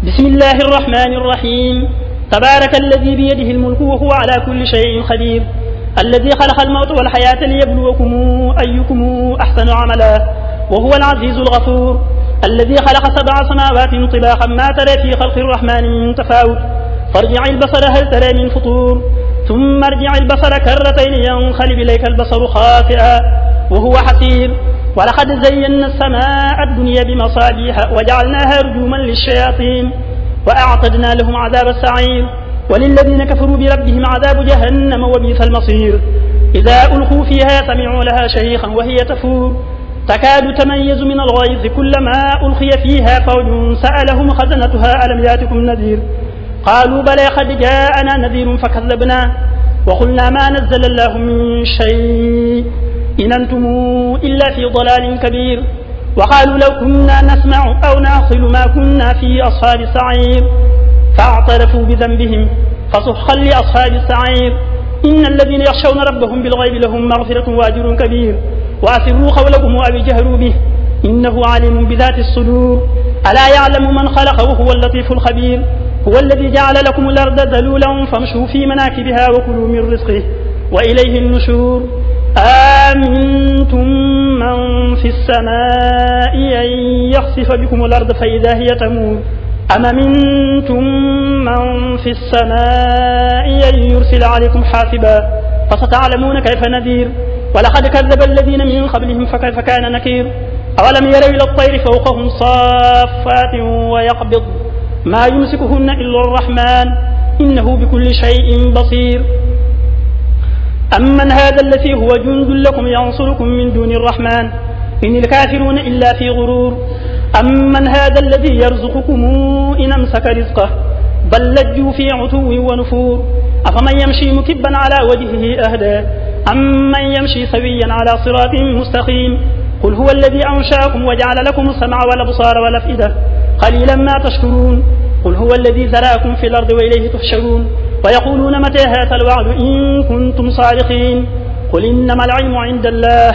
بسم الله الرحمن الرحيم. تبارك الذي بيده الملك وهو على كل شيء قدير، الذي خلق الموت والحياة ليبلوكم أيكم أحسن عملا، وهو العزيز الغفور، الذي خلق 7 سماوات طباقا ما ترى في خلق الرحمن من تفاوت، فارجع البصر هل ترى من فطور، ثم ارجع البصر كرتين ينقلب إليك البصر خاسئا وهو حسير. ولقد زينا السماء الدنيا بمصابيح وجعلناها رجوما للشياطين وأعتدنا لهم عذاب السعير، وللذين كفروا بربهم عذاب جهنم وبئس المصير. إذا ألقوا فيها سمعوا لها شهيقا وهي تفور تكاد تميز من الغيظ كلما ألقي فيها فوج سألهم خزنتها ألم يأتكم نذير، قالوا بلى قد جاءنا نذير فكذبنا وقلنا ما نزل الله من شيء إن أنتم إلا في ضلال كبير. وقالوا لو كنا نسمع أو نعقل ما كنا في أصحاب السعير، فاعترفوا بذنبهم فسحقا لأصحاب السعير. إن الذين يخشون ربهم بالغيب لهم مغفرة وأجر كبير، وأسروا قولكم أو اجهروا به إنه عليم بذات الصدور. ألا يعلم من خلق وهو اللطيف الخبير. هو الذي جعل لكم الأرض ذلولا فامشوا في مناكبها وكلوا من رزقه وإليه النشور. آمنتم من في السماء أن يخسف بكم الأرض فإذا هي تمور، أم منتم من في السماء أن يرسل عليكم حاسبا فستعلمون كيف نذير. ولقد كذب الذين من قبلهم فكيف كان نكير. أولم يروا إلى الطير فوقهم صافات ويقبض ما يمسكهن إلا الرحمن إنه بكل شيء بصير. أمن هذا الذي هو جند لكم ينصركم من دون الرحمن إن الكافرون إلا في غرور. أمن هذا الذي يرزقكم إن أمسك رزقه بل لجوا في عتو ونفور. أفمن يمشي مكبا على وجهه أهدى أمن يمشي سويا على صراط مستقيم. قل هو الذي أنشأكم وجعل لكم السمع والأبصار والأفئدة قليلا ما تشكرون. قل هو الذي ذرأكم في الأرض وإليه تحشرون. ويقولون متى هذا الوعد إن كنتم صادقين. قل إنما العلم عند الله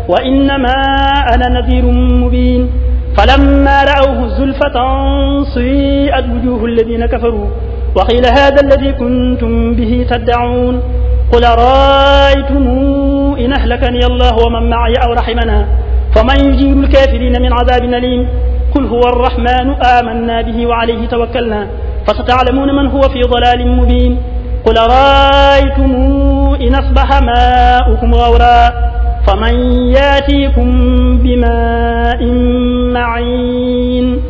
وإنما أنا نذير مبين. فلما رأوه زلفة سيئت وجوه الذين كفروا وقيل هذا الذي كنتم به تدعون. قل أرأيتم إن أهلكني الله ومن معي أو رحمنا فمن يجيب الكافرين من عذاب أليم. قل هو الرحمن آمنا به وعليه توكلنا فستعلمون من هو في ضلال مبين. قل أرأيتم إن أصبح ماؤكم غورا فمن يأتيكم بماء معين.